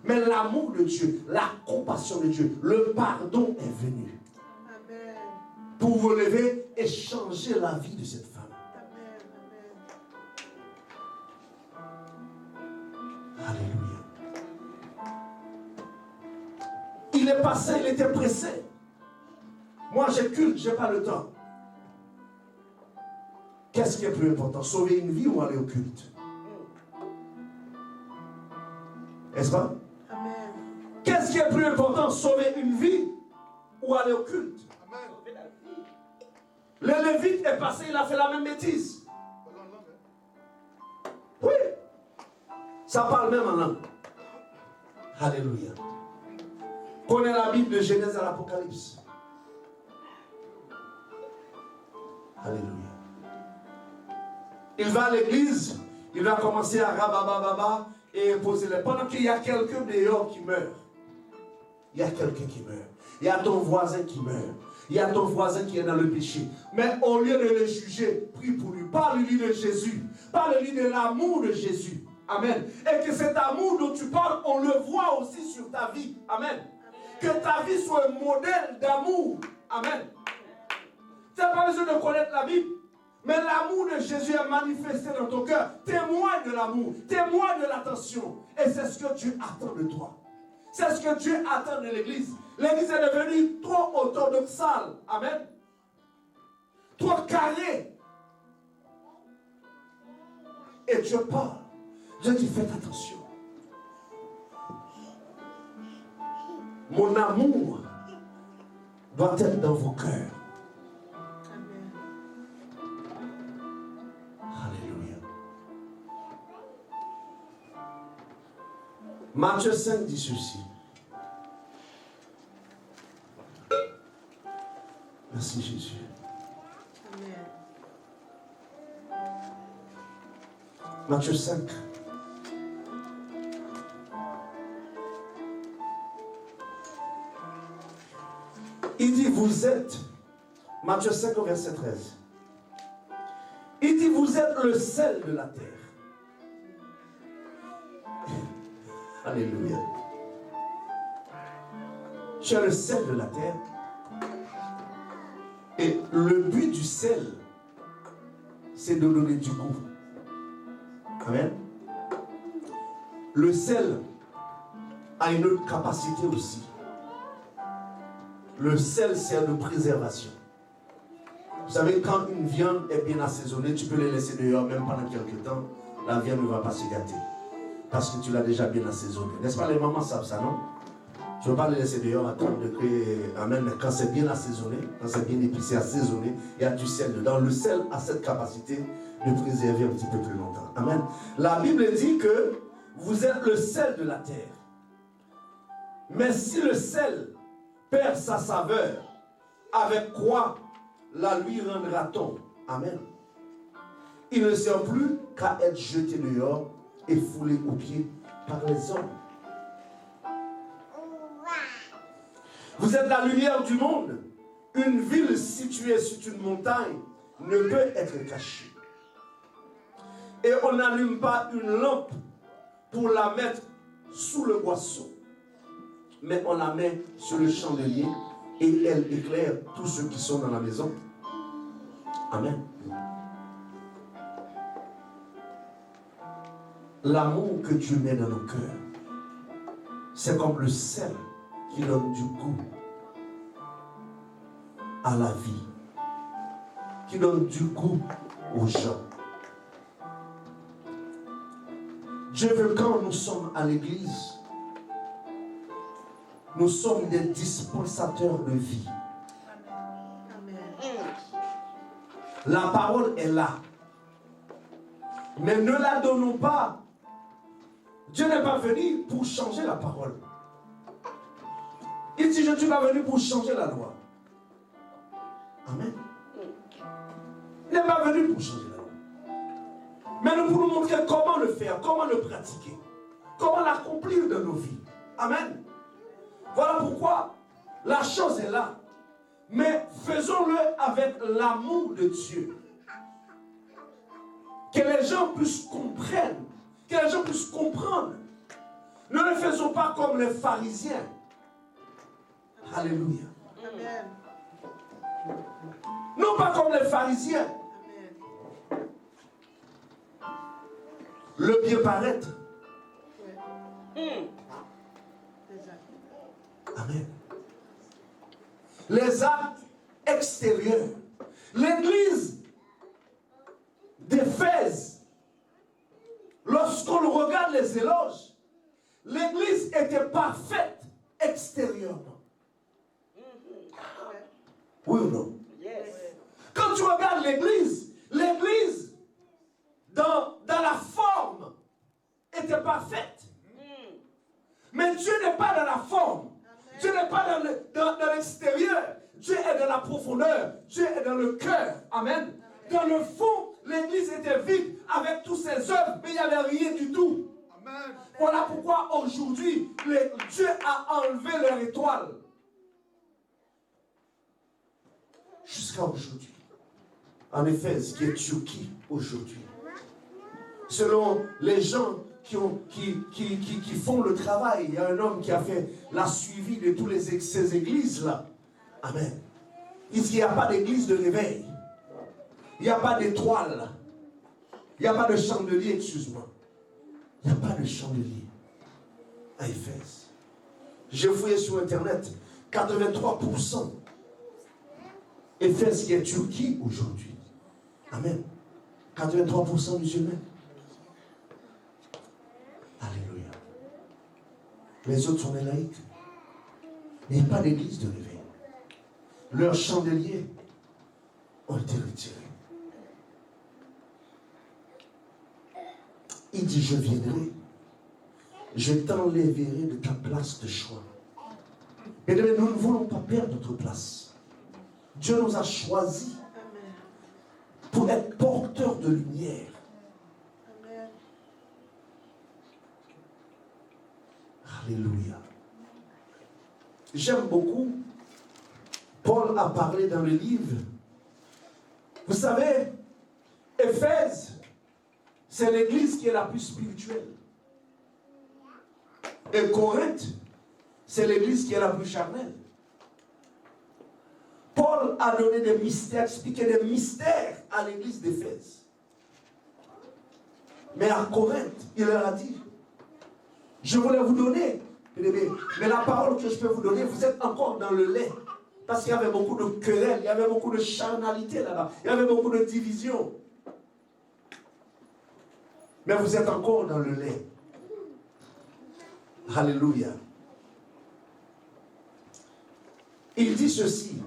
Mais l'amour de Dieu, la compassion de Dieu, le pardon est venu. Amen. Pour vous lever et changer la vie de cette femme. Amen. Alléluia. Il est passé, il était pressé. Moi, j'ai culte, je n'ai pas le temps. Qu'est-ce qui est plus important? Sauver une vie ou aller au culte? N'est-ce pas? Amen. Qu'est-ce qui est plus important? Sauver une vie ou aller au culte? Amen. Le Lévite est passé, il a fait la même bêtise. Oui. Ça parle même en langue. Alléluia. Connais la Bible de Genèse à l'Apocalypse. Alléluia. Il va à l'église, il va commencer à rababababa et poser les... Pendant qu'il y a quelqu'un dehors qui meurt. Il y a quelqu'un qui meurt. Il y a ton voisin qui meurt. Il y a ton voisin qui est dans le péché. Mais au lieu de le juger, prie pour lui. Parle-lui de Jésus. Parle-lui de l'amour de Jésus. Amen. Et que cet amour dont tu parles, on le voit aussi sur ta vie. Amen. Que ta vie soit un modèle d'amour. Amen. Tu n'as pas besoin de connaître la Bible. Mais l'amour de Jésus est manifesté dans ton cœur. Témoigne de l'amour. Témoigne de l'attention. Et c'est ce que Dieu attend de toi. C'est ce que Dieu attend de l'église. L'église est devenue trop orthodoxale. Amen. Trop carrée. Et Dieu parle. Dieu dit, faites attention. Mon amour doit être dans vos cœurs. Amen. Alléluia. Matthieu 5 dit ceci. Merci Jésus. Amen. Matthieu 5. Il dit, vous êtes, Matthieu 5 au verset 13. Il dit, vous êtes le sel de la terre. Alléluia. Tu es le sel de la terre. Et le but du sel, c'est de donner du goût. Amen. Le sel a une autre capacité aussi. Le sel sert de préservation. Vous savez, quand une viande est bien assaisonnée, tu peux la laisser dehors même pendant quelques temps. La viande ne va pas se gâter. Parce que tu l'as déjà bien assaisonnée. N'est-ce pas, les mamans savent ça, non? Tu ne veux pas les laisser dehors, attendre que, amen, quand c'est bien assaisonné, quand c'est bien épicé, assaisonné, il y a du sel dedans. Le sel a cette capacité de préserver un petit peu plus longtemps. Amen. La Bible dit que vous êtes le sel de la terre. Mais si le sel perd sa saveur, avec quoi la lui rendra-t-on? Amen. Il ne sert plus qu'à être jeté dehors et foulé aux pieds par les hommes. Vous êtes la lumière du monde. Une ville située sur une montagne ne peut être cachée. Et on n'allume pas une lampe pour la mettre sous le boisseau, mais on la met sur le chandelier et elle éclaire tous ceux qui sont dans la maison. Amen. L'amour que Dieu met dans nos cœurs, c'est comme le sel qui donne du goût à la vie, qui donne du goût aux gens. Dieu veut, quand nous sommes à l'église, nous sommes des dispensateurs de vie. Amen. La parole est là. Mais ne la donnons pas. Dieu n'est pas venu pour changer la parole. Il dit, je ne suis pas venu pour changer la loi. Amen. Il n'est pas venu pour changer la loi. Mais nous pouvons montrer comment le faire, comment le pratiquer, comment l'accomplir dans nos vies. Amen. Voilà pourquoi la chose est là. Mais faisons-le avec l'amour de Dieu. Que les gens puissent comprendre. Que les gens puissent comprendre. Ne le faisons pas comme les pharisiens. Alléluia. Amen. Non pas comme les pharisiens. Amen. Le bien paraître. Ouais. Amen. Les actes extérieurs. L'église d'Éphèse, lorsqu'on regarde les éloges, l'église était parfaite extérieurement. Oui ou non? Yes. Quand tu regardes l'église, dans la forme était parfaite. Mais Dieu n'est pas dans la forme. Dieu n'est pas dans l'extérieur. Dieu est dans la profondeur. Dieu est dans le cœur. Amen. Dans le fond, l'église était vide avec toutes ses œuvres, mais il n'y avait rien du tout. Amen. Voilà pourquoi aujourd'hui, Dieu a enlevé leur étoile. Jusqu'à aujourd'hui. En Éphèse, qui est Turquie aujourd'hui. Selon les gens qui font le travail, il y a un homme qui a fait la suivi de toutes ces églises-là. Amen. Il dit qu'il n'y a pas d'église de réveil. Il n'y a pas d'étoile. Il n'y a pas de chandelier, excuse-moi. Il n'y a pas de chandelier à Éphèse. J'ai fouillé sur Internet, 83%. Éphèse qui est Turquie aujourd'hui. Amen. 83% musulmans. Alléluia. Les autres sont des laïcs. Il n'y a pas d'église de réveil. Leurs chandeliers ont été retirés. Il dit, je viendrai, je t'enlèverai de ta place de choix. Et nous ne voulons pas perdre notre place. Dieu nous a choisis pour être porteurs de lumière. Amen. Alléluia. J'aime beaucoup. Paul a parlé dans le livre. Vous savez, Éphèse, c'est l'église qui est la plus spirituelle. Et Corinthe, c'est l'église qui est la plus charnelle. Paul a donné des mystères, expliqué des mystères à l'église d'Éphèse. Mais à Corinthe, il leur a dit, je voulais vous donner, mais la parole que je peux vous donner, vous êtes encore dans le lait. Parce qu'il y avait beaucoup de querelles, il y avait beaucoup de charnalité là-bas, il y avait beaucoup de divisions. Mais vous êtes encore dans le lait. Alléluia. Il dit ceci.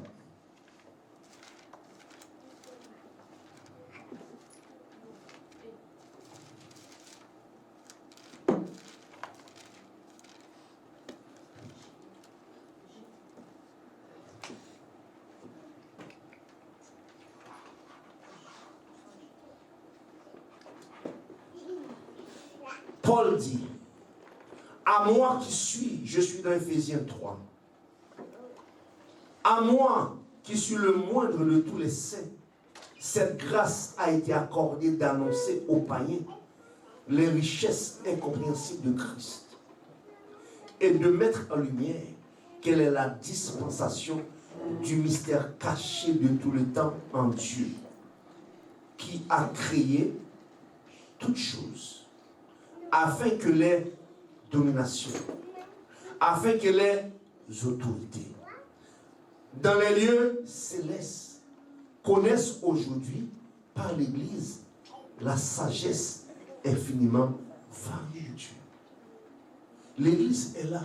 Paul dit, à moi qui suis, je suis dans Éphésiens 3, à moi qui suis le moindre de tous les saints, cette grâce a été accordée d'annoncer aux païens les richesses incompréhensibles de Christ et de mettre en lumière quelle est la dispensation du mystère caché de tout le temps en Dieu, qui a créé toutes choses, afin que les dominations, afin que les autorités, dans les lieux célestes, connaissent aujourd'hui, par l'Église, la sagesse infiniment variée de Dieu. L'Église est là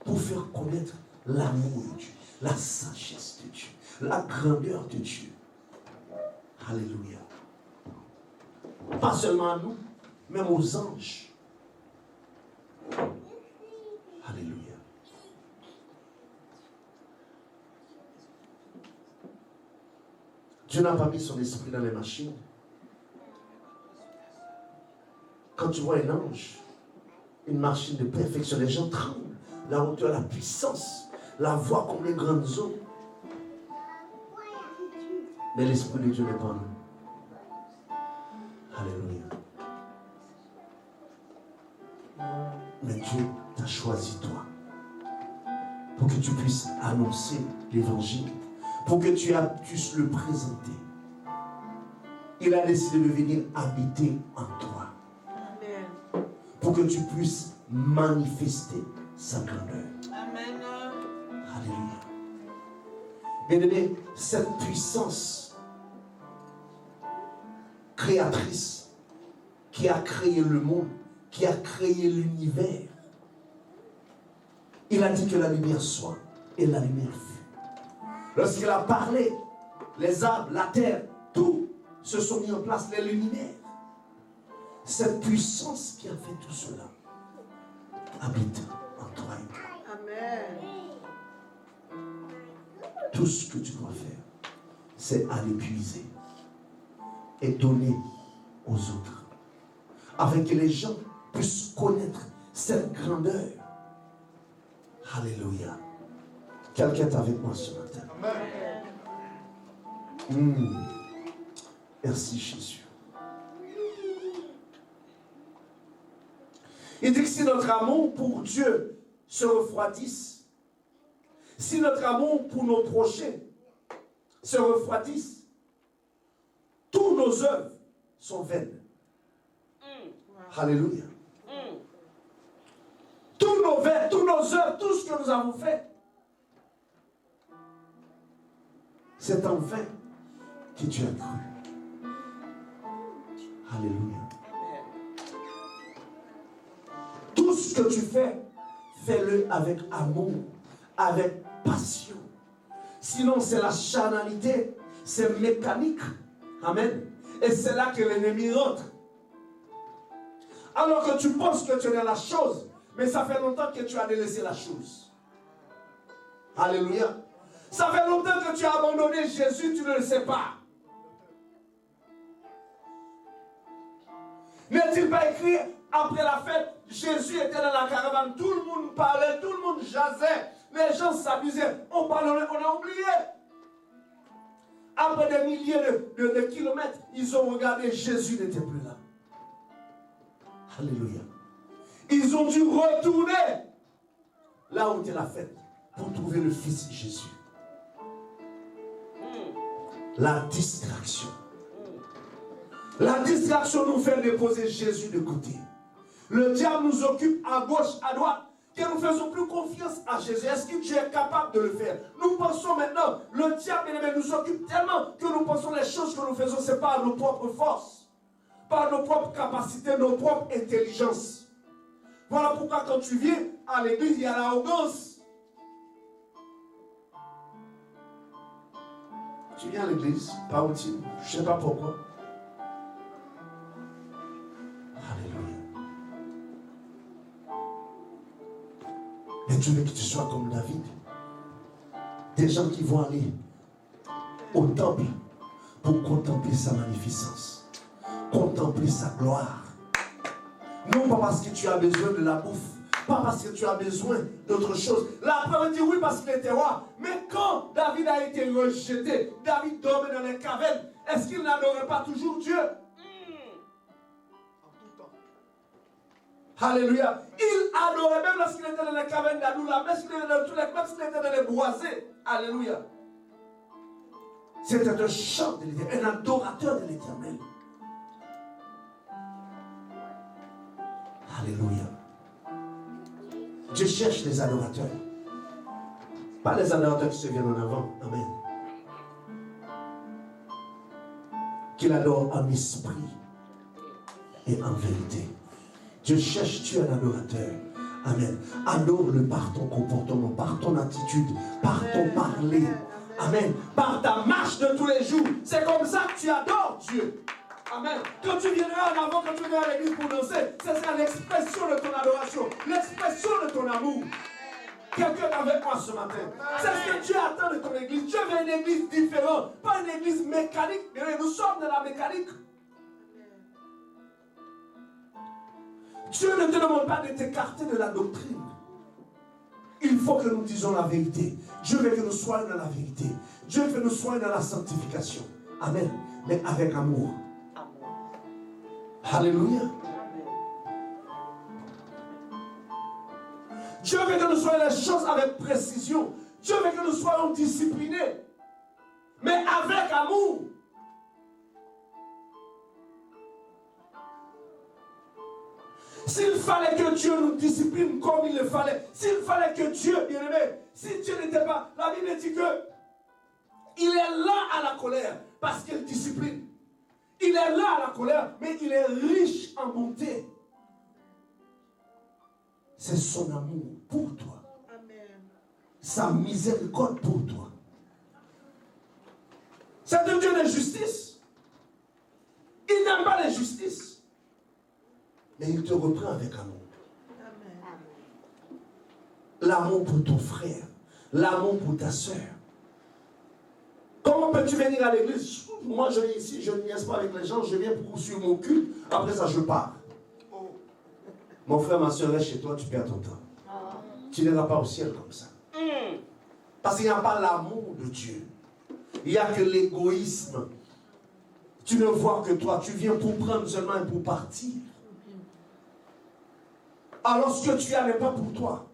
pour faire connaître l'amour de Dieu, la sagesse de Dieu, la grandeur de Dieu. Alléluia. Pas seulement à nous, même aux anges. Alléluia. Dieu n'a pas mis son esprit dans les machines. Quand tu vois un ange, une machine de perfection, les gens tremblent. La hauteur, la puissance, la voix comme les grandes eaux. Mais l'esprit de Dieu n'est pas en nous. Alléluia. Mais Dieu t'a choisi toi pour que tu puisses annoncer l'évangile, pour que tu puisses le présenter. Il a décidé de venir habiter en toi. Amen. Pour que tu puisses manifester sa grandeur. Amen. Alléluia. Bien-aimé, cette puissance créatrice qui a créé le monde, qui a créé l'univers, il a dit que la lumière soit, et la lumière fut. Lorsqu'il a parlé, les arbres, la terre, tout se sont mis en place, les luminaires. Cette puissance qui a fait tout cela habite en toi et moi. Amen. Tout ce que tu dois faire, c'est aller puiser et donner aux autres, afin que les gens puissent connaître cette grandeur. Alléluia. Quelqu'un est avec moi ce matin. Merci Jésus. Il dit que si notre amour pour Dieu se refroidisse, si notre amour pour nos prochains se refroidisse, tous nos œuvres sont vaines. Alléluia. tous nos œuvres, tout ce que nous avons fait, c'est en vain que tu as cru. Alléluia. Tout ce que tu fais, fais-le avec amour, avec passion. Sinon, c'est la charnalité, c'est mécanique. Amen. Et c'est là que l'ennemi rentre. Alors que tu penses que tu es dans la chose, mais ça fait longtemps que tu as délaissé la chose. Alléluia. Ça fait longtemps que tu as abandonné Jésus, tu ne le sais pas. N'est-il pas écrit, après la fête, Jésus était dans la caravane, tout le monde parlait, tout le monde jasait, les gens s'amusaient, on parlait, on a oublié. Après des milliers de kilomètres, ils ont regardé, Jésus n'était plus là. Alléluia. Ils ont dû retourner là où était la fête pour trouver le Fils Jésus. La distraction. La distraction nous fait déposer Jésus de côté. Le diable nous occupe à gauche, à droite. Que nous ne faisons plus confiance à Jésus. Est-ce que tu es capable de le faire? Nous pensons maintenant, le diable nous occupe tellement que nous pensons les choses que nous faisons, ce n'est pas nos propres forces, pas nos propres capacités, nos propres intelligences. Voilà pourquoi quand tu viens à l'église, il y a l'arrogance. Tu viens à l'église, pas utile, je ne sais pas pourquoi. Alléluia. Mais Dieu veut que tu sois comme David. Des gens qui vont aller au temple pour contempler sa magnificence, contempler sa gloire. Non pas parce que tu as besoin de la bouffe, pas parce que tu as besoin d'autre chose. La preuve dit oui parce qu'il était roi. Mais quand David a été rejeté, David dormait dans les cavernes, est-ce qu'il n'adorait pas toujours Dieu? Alléluia. Il adorait même lorsqu'il était dans les cavernes d'Adoula, même s'il était dans tous les même s'il était dans les boisés. Alléluia. C'était un chant de l'Éternel, un adorateur de l'Éternel. Alléluia. Dieu cherche les adorateurs. Pas les adorateurs qui se viennent en avant. Amen. Qu'il adore en esprit et en vérité. Dieu cherche, tu es un adorateur. Amen. Adore-le par ton comportement, par ton attitude, par ton parler. Amen. Par ta marche de tous les jours. C'est comme ça que tu adores Dieu. Amen. Quand tu viendras en avant, quand tu viendras à l'église pour danser, c'est ça l'expression de ton adoration, l'expression de ton amour. Quelqu'un avec moi ce matin. C'est ce que Dieu attend de ton église. Dieu veut une église différente, pas une église mécanique. Nous sommes dans la mécanique. Dieu ne te demande pas de t'écarter de la doctrine. Il faut que nous disions la vérité. Dieu veut que nous soyons dans la vérité. Dieu veut que nous soyons dans la sanctification. Amen. Mais avec amour. Alléluia. Dieu veut que nous soyons les choses avec précision. Dieu veut que nous soyons disciplinés. Mais avec amour. S'il fallait que Dieu nous discipline comme il le fallait, s'il fallait que Dieu, bien aimé, si Dieu n'était pas, la Bible dit que il est là à la colère parce qu'il discipline. Il est là à la colère, mais il est riche en bonté. C'est son amour pour toi. Amen. Sa miséricorde pour toi. C'est un Dieu de justice. Il n'aime pas l'injustice. Mais il te reprend avec amour. Amen. L'amour pour ton frère. L'amour pour ta soeur. Comment peux-tu venir à l'église? Moi, je viens ici, je ne niaise pas avec les gens, je viens pour suivre mon culte. Après ça, je pars. Mon frère, ma soeur, reste chez toi, tu perds ton temps. Tu n'iras pas au ciel comme ça. Parce qu'il n'y a pas l'amour de Dieu. Il n'y a que l'égoïsme. Tu ne vois que toi, tu viens pour prendre seulement et pour partir. Alors ce que tu as n'est pas pour toi.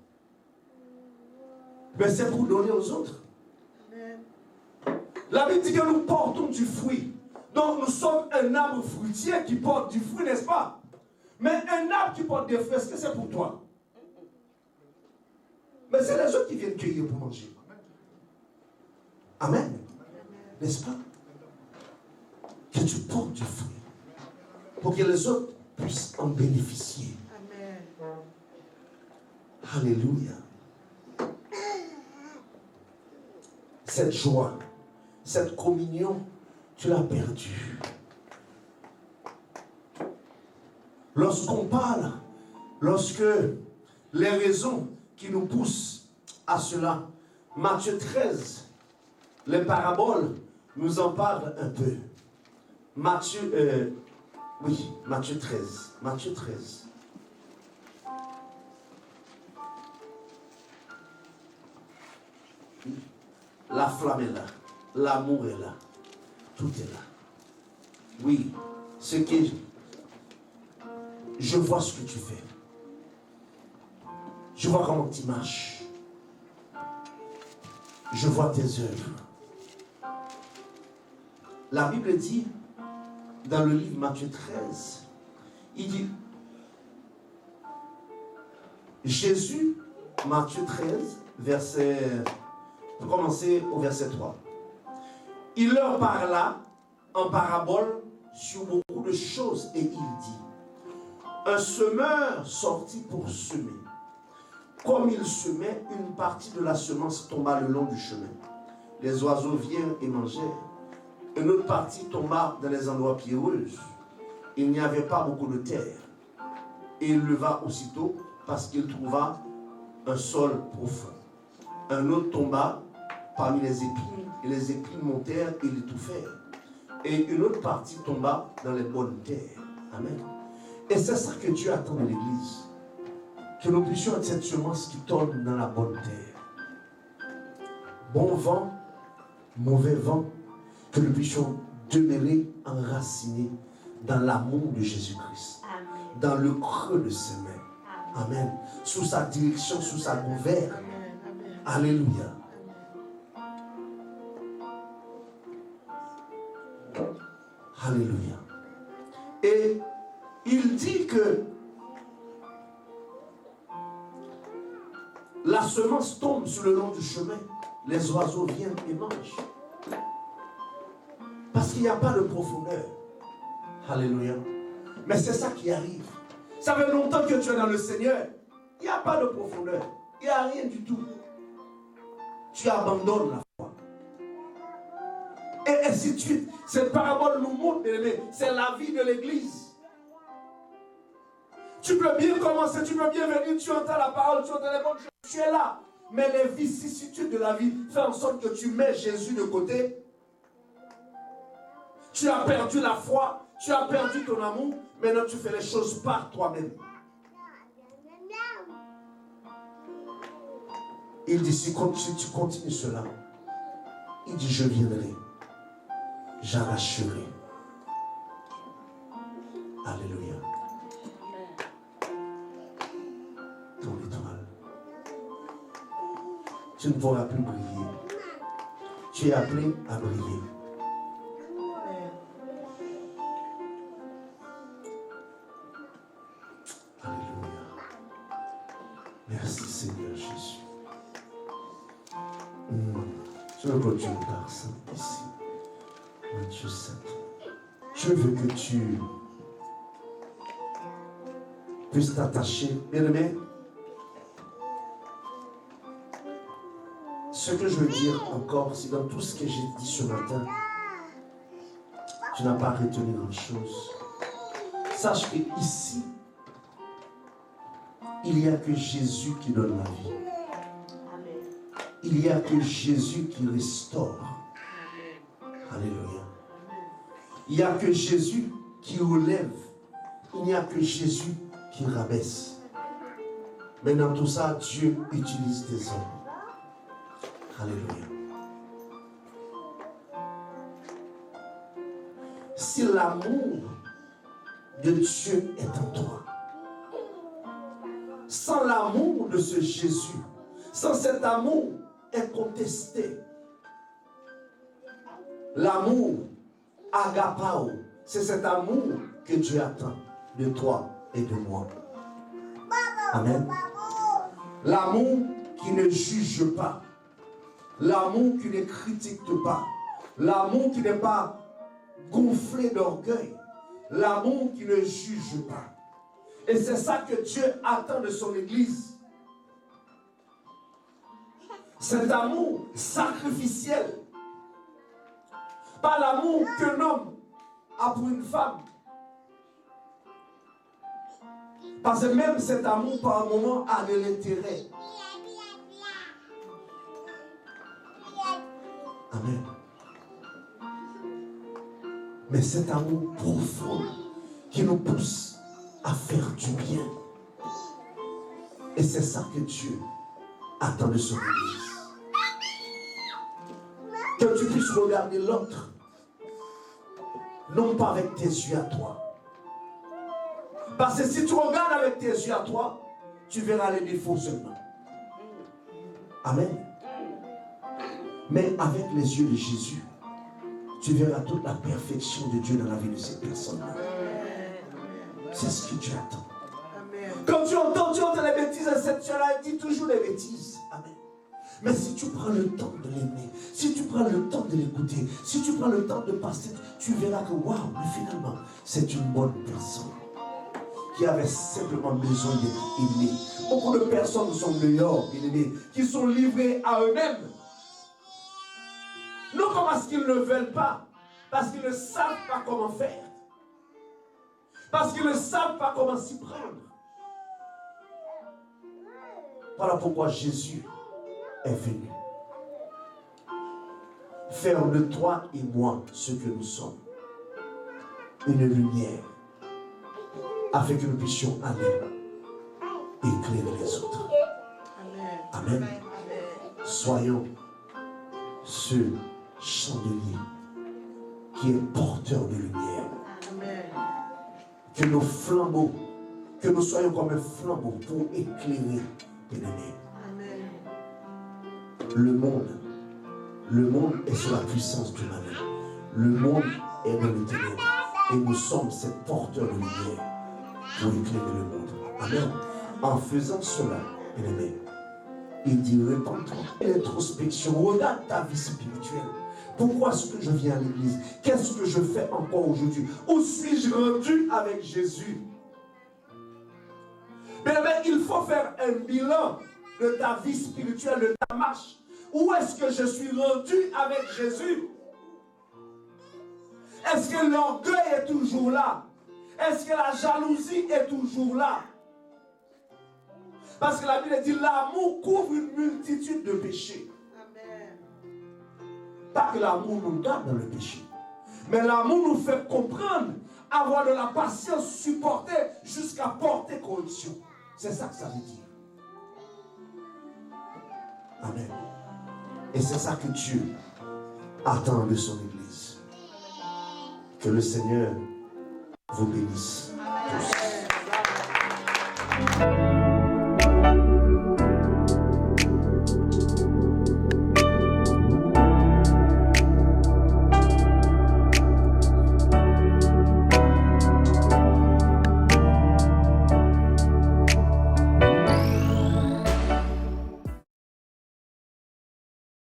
Mais c'est pour donner aux autres. La Bible dit que nous portons du fruit. Donc nous sommes un arbre fruitier qui porte du fruit, n'est-ce pas? Mais un arbre qui porte des fruits, est-ce que c'est pour toi? Mais c'est les autres qui viennent cueillir pour manger. Amen. N'est-ce pas? Que tu portes du fruit pour que les autres puissent en bénéficier. Amen. Alléluia. Cette joie, cette communion, tu l'as perdue. Lorsqu'on parle, lorsque les raisons qui nous poussent à cela, Matthieu 13, les paraboles nous en parlent un peu. Matthieu 13. Matthieu 13. La flamme est là. L'amour est là. Tout est là. Oui, ce que je vois ce que tu fais. Je vois comment tu marches. Je vois tes œuvres. La Bible dit, dans le livre Matthieu 13, il dit, Jésus, Matthieu 13, verset, pour commencer au verset 3. Il leur parla en parabole sur beaucoup de choses et il dit, un semeur sortit pour semer. Comme il semait, une partie de la semence tomba le long du chemin. Les oiseaux vinrent et mangèrent. Une autre partie tomba dans les endroits pierreux. Il n'y avait pas beaucoup de terre. Et il leva aussitôt parce qu'il trouva un sol profond. Un autre tomba parmi les épines, et les épines montèrent et l'étouffèrent. Et une autre partie tomba dans les bonnes terres. Amen. Et c'est ça que Dieu attend de l'Église. Que nous puissions être cette semence qui tombe dans la bonne terre. Bon vent, mauvais vent, que nous puissions demeurer enracinés dans l'amour de Jésus-Christ. Dans le creux de ses mains. Amen. Sous sa direction, sous sa gouverne. Alléluia. Alléluia. Et il dit que la semence tombe sur le long du chemin. Les oiseaux viennent et mangent. Parce qu'il n'y a pas de profondeur. Alléluia. Mais c'est ça qui arrive. Ça fait longtemps que tu es dans le Seigneur. Il n'y a pas de profondeur. Il n'y a rien du tout. Tu abandonnes la foi. Et ainsi de suite. Cette parabole nous montre, c'est la vie de l'Église. Tu peux bien commencer, tu peux bien venir, tu entends la parole, tu entends les bonnes choses, tu es là. Mais les vicissitudes de la vie font en sorte que tu mets Jésus de côté. Tu as perdu la foi, tu as perdu ton amour, maintenant tu fais les choses par toi-même. Il dit, si tu continues cela, il dit, je viendrai, j'arracherai. Alléluia. Ton étoile. Tu ne pourras plus briller. Tu es appelé à briller. Alléluia. Merci Seigneur Jésus. Je veux continuer par ça ici. Matthieu 7. Je veux que tu puisses t'attacher. Bien-aimé, ce que je veux dire encore, c'est dans tout ce que j'ai dit ce matin, tu n'as pas retenu grand-chose. Sache que ici, il n'y a que Jésus qui donne la vie. Il n'y a que Jésus qui restaure. Alléluia. Il n'y a que Jésus qui relève. Il n'y a que Jésus qui rabaisse. Mais dans tout ça, Dieu utilise des hommes. Alléluia. Si l'amour de Dieu est en toi, sans l'amour de ce Jésus, sans cet amour incontesté, l'amour agapao, c'est cet amour que Dieu attend de toi et de moi. Amen. L'amour qui ne juge pas, l'amour qui ne critique pas, l'amour qui n'est pas gonflé d'orgueil, l'amour qui ne juge pas. Et c'est ça que Dieu attend de son Église. Cet amour sacrificiel. Pas l'amour qu'un homme a pour une femme. Parce que même cet amour, par un moment, a de l'intérêt. Amen. Mais cet amour profond qui nous pousse à faire du bien. Et c'est ça que Dieu attend de son Église. Que tu puisses regarder l'autre, non pas avec tes yeux à toi. Parce que si tu regardes avec tes yeux à toi, tu verras les défauts seulement. Amen. Mais avec les yeux de Jésus, tu verras toute la perfection de Dieu dans la vie de ces personnes-là. C'est ce que Dieu attend. Quand tu entends les bêtises, cette soeur-là dit toujours les bêtises. Amen. Mais si tu prends le temps de l'aimer, si tu prends le temps de l'écouter, si tu prends le temps de passer, tu verras que waouh, mais finalement, c'est une bonne personne qui avait simplement besoin d'être aimée. Beaucoup de personnes sont dehors, bien-aimés, qui sont livrées à eux-mêmes. Non comme parce qu'ils ne veulent pas, parce qu'ils ne savent pas comment faire, parce qu'ils ne savent pas comment s'y prendre. Voilà pourquoi Jésus est venu faire de toi et moi ce que nous sommes, une lumière, afin que nous puissions aller éclairer les autres. Amen. Amen. Soyons ce chandelier qui est porteur de lumière. Amen. Que nos flambeaux, que nous soyons comme un flambeau pour éclairer les lumières. Le monde est sous la puissance du mal. Le monde est dans le ténèbres. Et nous sommes ces porteurs de lumière pour éclairer le monde. Amen. En faisant cela, bien-aimé, il dit répands-toi. L'introspection, regarde ta vie spirituelle. Pourquoi est-ce que je viens à l'église? Qu'est-ce que je fais encore aujourd'hui? Où suis-je rendu avec Jésus? Bien-aimé, il faut faire un bilan de ta vie spirituelle, de ta marche. Où est-ce que je suis rendu avec Jésus? Est-ce que l'orgueil est toujours là? Est-ce que la jalousie est toujours là? Parce que la Bible dit l'amour couvre une multitude de péchés. Amen. Pas que l'amour nous garde dans le péché, mais l'amour nous fait comprendre, avoir de la patience, supporter jusqu'à porter correction. C'est ça que ça veut dire. Amen. Et c'est ça que Dieu attend de son Église. Que le Seigneur vous bénisse tous.